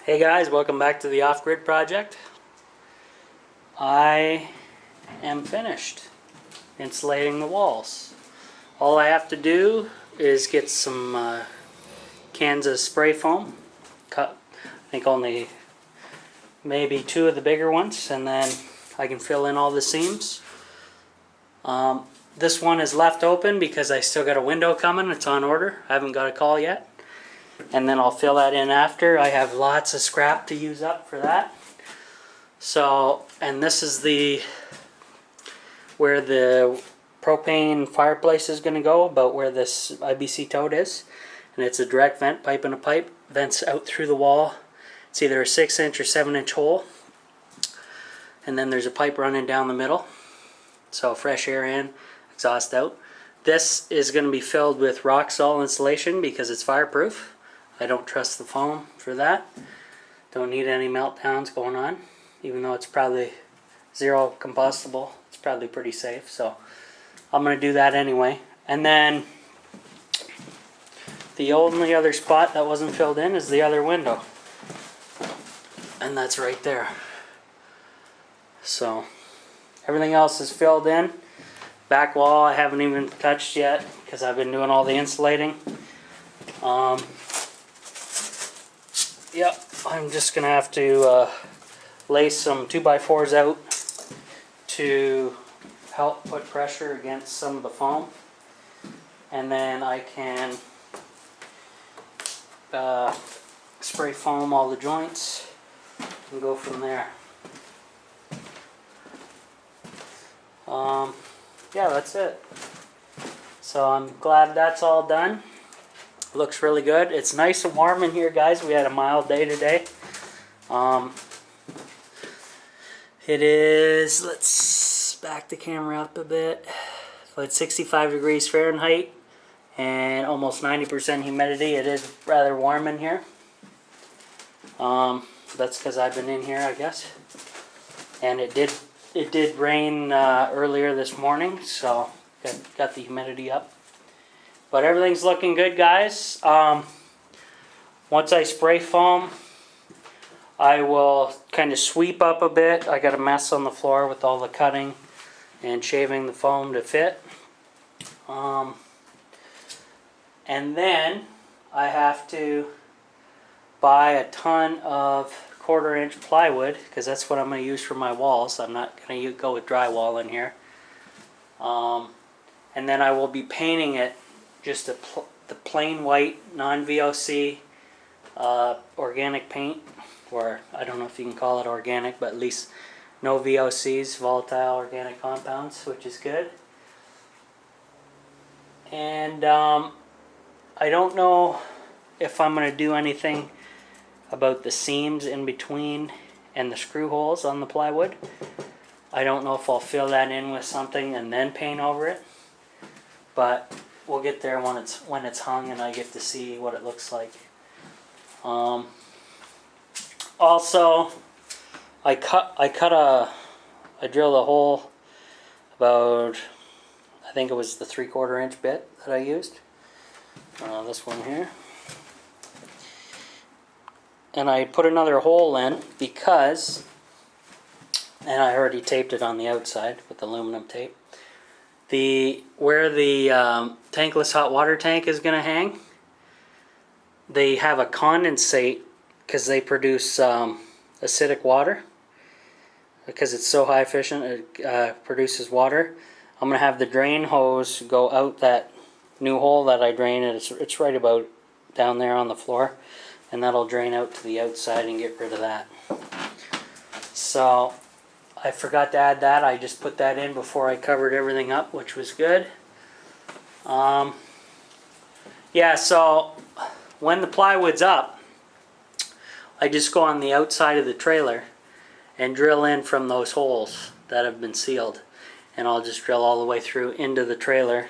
Hey guys, welcome back to the Off-Grid Project. I am finished insulating the walls. All I have to do is get some cans of spray foam, cut I think only maybe 2 of the bigger ones, and then I can fill in all the seams. This one is left open because I still got a window coming. It's on order. I haven't got a call yet. And then I'll fill that in after. I have lots of scrap to use up for that. So, and this is where the propane fireplace is going to go, about where this IBC tote is. And it's a direct vent pipe in a pipe. Vents out through the wall. It's either a 6-inch or 7-inch hole. And then there's a pipe running down the middle. So fresh air in, exhaust out. This is going to be filled with Roxol insulation because it's fireproof. I don't trust the foam for that. Don't need any meltdowns going on. Even though it's probably zero combustible, it's probably pretty safe. So I'm going to do that anyway. And then the only other spot that wasn't filled in is the other window. And that's right there. So everything else is filled in. Back wall I haven't even touched yet because I've been doing all the insulating. Yep, I'm just going to have to lay some 2x4s out to help put pressure against some of the foam. And then I can spray foam all the joints and go from there. Yeah, that's it. So I'm glad that's all done. Looks really good. It's nice and warm in here, guys. We had a mild day today. It is, let's back the camera up a bit. So it's 65 degrees Fahrenheit and almost 90% humidity. It is rather warm in here. That's because I've been in here, I guess. And it did rain earlier this morning, so got the humidity up. But everything's looking good, guys. Once I spray foam, I will kind of sweep up a bit. I got a mess on the floor with all the cutting and shaving the foam to fit. And then I have to buy a ton of 1/4-inch plywood because that's what I'm going to use for my walls. I'm not going to go with drywall in here. And then I will be painting it just the plain white non-VOC organic paint, or I don't know if you can call it organic, but at least no VOCs, volatile organic compounds, which is good. And I don't know if I'm going to do anything about the seams in between and the screw holes on the plywood. I don't know if I'll fill that in with something and then paint over it, but we'll get there when it's hung and I get to see what it looks like. Also, I drilled a hole about, I think it was the 3/4-inch bit that I used. This one here. And I put another hole in because, and I already taped it on the outside with aluminum tape. Where the tankless hot water tank is going to hang, they have a condensate because they produce acidic water. Because it's so high efficient, it produces water. I'm going to have the drain hose go out that new hole that I drained. It's right about down there on the floor. And that'll drain out to the outside and get rid of that. So I forgot to add that. I just put that in before I covered everything up, which was good. Yeah, so when the plywood's up, I just go on the outside of the trailer and drill in from those holes that have been sealed. And I'll just drill all the way through into the trailer.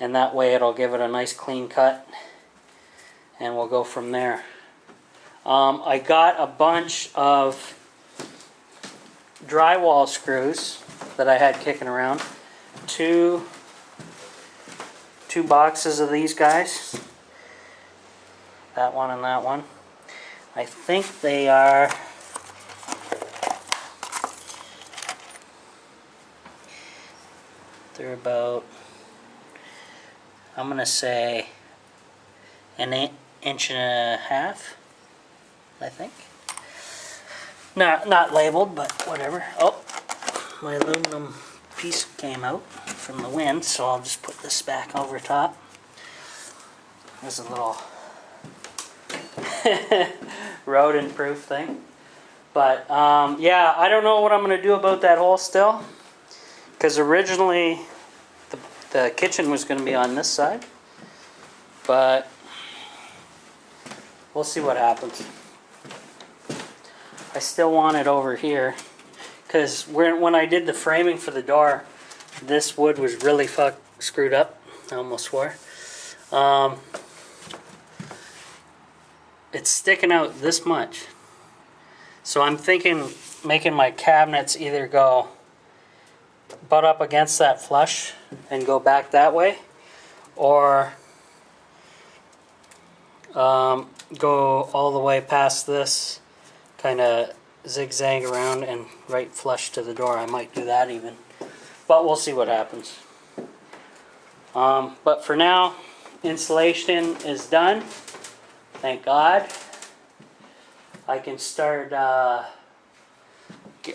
And that way it'll give it a nice clean cut. And we'll go from there. I got a bunch of drywall screws that I had kicking around. Two boxes of these guys. That one and that one. I think they are... They're about, I'm going to say, an inch and a half, I think. Not labeled, but whatever. Oh, my aluminum piece came out from the wind, so I'll just put this back over top. There's a little rodent-proof thing. But, yeah, I don't know what I'm going to do about that hole still. Because originally the kitchen was going to be on this side, but we'll see what happens. I still want it over here, because when I did the framing for the door, this wood was really screwed up. I almost swore. It's sticking out this much. So I'm thinking making my cabinets either go butt up against that flush and go back that way, or go all the way past this, kind of zigzag around and right flush to the door. I might do that even, but we'll see what happens. But for now, insulation is done, thank God. I can start,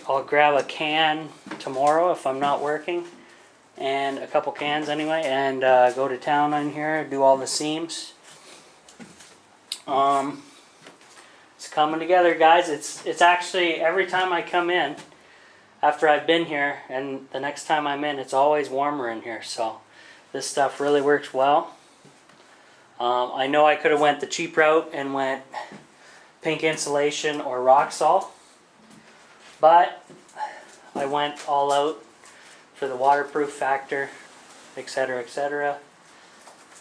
I'll grab a can tomorrow if I'm not working, and a couple cans anyway, and go to town on here, do all the seams. It's coming together, guys. It's actually, every time I come in after I've been here, and the next time I'm in, it's always warmer in here, so this stuff really works well. I know I could have went the cheap route and went pink insulation or Roxol, but I went all out for the waterproof factor, etc., etc.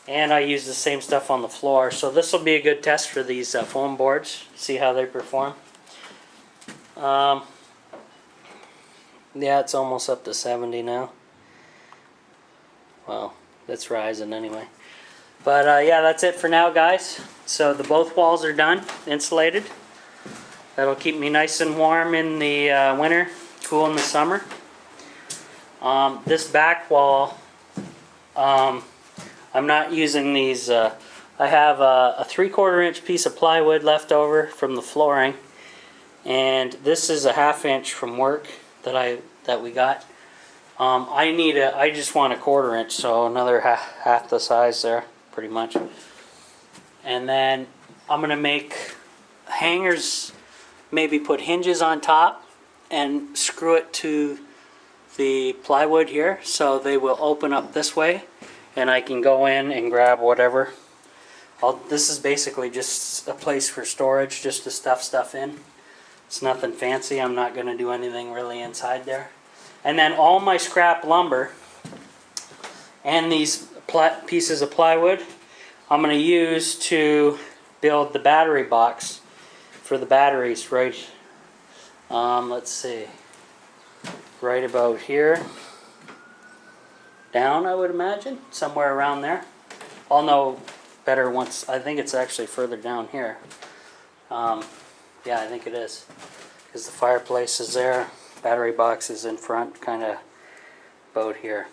And I used the same stuff on the floor. So this will be a good test for these foam boards. See how they perform. Yeah, it's almost up to 70 now. Well, it's rising anyway. But yeah, that's it for now, guys. So both walls are done, insulated. That'll keep me nice and warm in the winter, cool in the summer. This back wall, I'm not using these. I have a 3/4 inch piece of plywood left over from the flooring, and this is a 1/2 inch from work that we got. I just want a 1/4 inch, so another half the size there, pretty much. And then I'm gonna make hangers, maybe put hinges on top and screw it to the plywood here, so they will open up this way and I can go in and grab whatever. This is basically just a place for storage, just to stuff stuff in. It's nothing fancy. I'm not going to do anything really inside there. And then all my scrap lumber and these pieces of plywood I'm going to use to build the battery box for the batteries, right? Let's see, right about here down, I would imagine, somewhere around there. I'll know better once. I think it's actually further down here. Yeah, I think it is, because the fireplace is there, battery box is in front, kind of about here.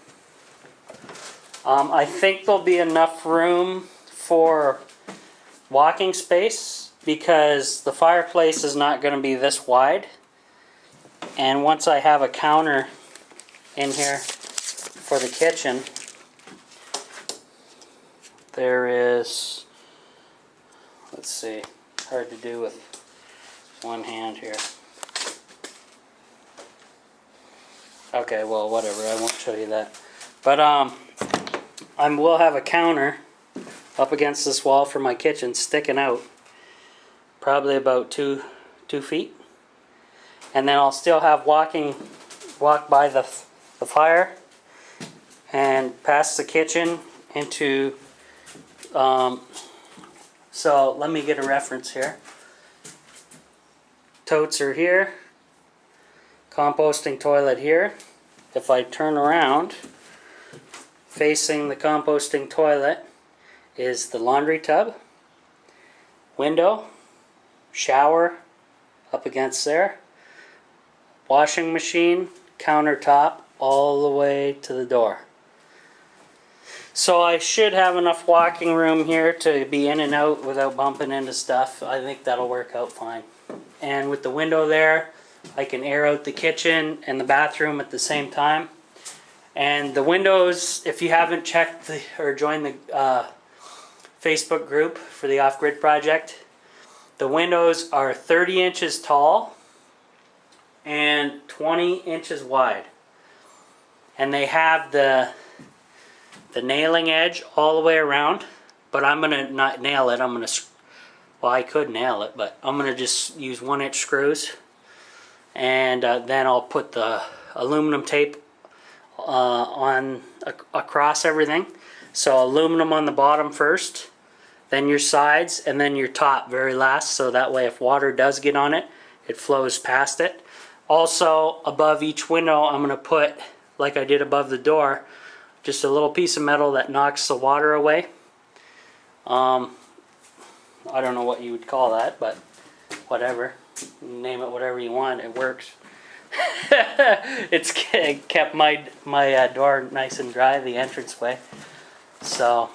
I think there'll be enough room for walking space, because the fireplace is not going to be this wide. And once I have a counter in here for the kitchen, there is, let's see, hard to do with one hand here. Okay, well, whatever, I won't show you that. But I will have a counter up against this wall for my kitchen, sticking out probably about 2 feet. And then I'll still have walk by the fire and past the kitchen into, so let me get a reference here. Totes are here, composting toilet here. If I turn around, facing the composting toilet is the laundry tub, window, shower up against there, washing machine, countertop, all the way to the door. So I should have enough walking room here to be in and out without bumping into stuff. I think that'll work out fine. And with the window there, I can air out the kitchen and the bathroom at the same time. And the windows, if you haven't checked or joined the Facebook group for the Off-Grid project, the windows are 30 inches tall and 20 inches wide. And they have the nailing edge all the way around, but I'm going to not nail it. I'm going to, well, I could nail it, but I'm going to just use 1-inch screws. And then I'll put the aluminum tape across everything. So aluminum on the bottom first, then your sides, and then your top very last, so that way if water does get on it, it flows past it. Also, above each window, I'm going to put, like I did above the door, just a little piece of metal that knocks the water away. I don't know what you would call that, but whatever. Name it whatever you want, it works. It's kept my door nice and dry, the entranceway. So,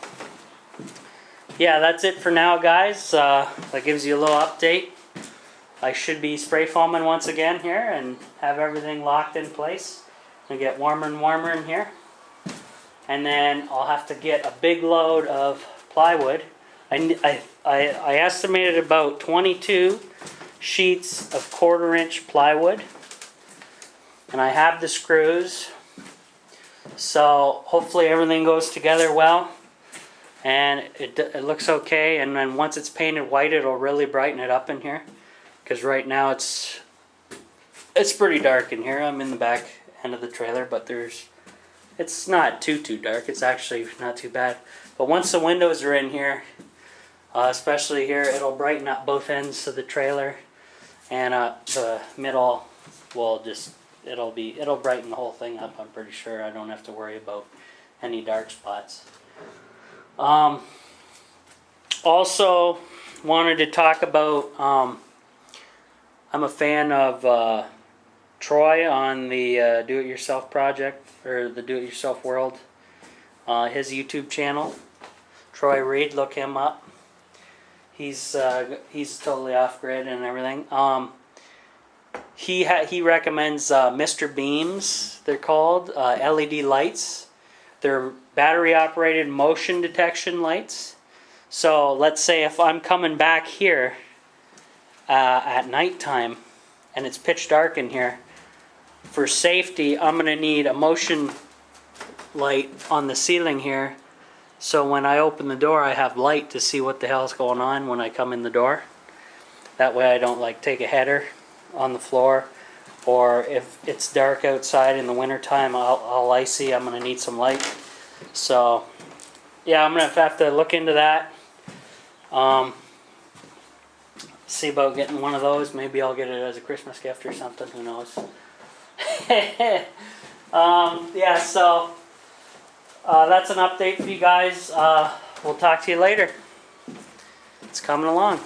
yeah, that's it for now, guys. That gives you a little update. I should be spray foaming once again here and have everything locked in place. It'll get warmer and warmer in here. And then I'll have to get a big load of plywood. I estimated about 22 sheets of 1/4-inch plywood. And I have the screws. So hopefully everything goes together well. And it looks okay. And then once it's painted white, it'll really brighten it up in here. Because right now it's pretty dark in here. I'm in the back end of the trailer, but it's not too dark. It's actually not too bad. But once the windows are in here, especially here, it'll brighten up both ends of the trailer, and the middle will it'll brighten the whole thing up. I'm pretty sure I don't have to worry about any dark spots. Also wanted to talk about, I'm a fan of Troy on the Do-It-Yourself project, or the Do-It-Yourself World, his YouTube channel. Troy Reed, look him up. He's totally off-grid and everything. He recommends Mr. Beams, they're called, LED lights. They're battery-operated motion detection lights. So let's say if I'm coming back here at nighttime and it's pitch dark in here, for safety, I'm going to need a motion light on the ceiling here. So when I open the door, I have light to see what the hell's going on when I come in the door. That way I don't take a header on the floor. Or if it's dark outside in the wintertime, all icy, I'm going to need some light. So, yeah, I'm going to have to look into that. See about getting one of those. Maybe I'll get it as a Christmas gift or something. Who knows? Yeah, so that's an update for you guys. We'll talk to you later. It's coming along.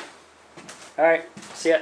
Alright, see ya.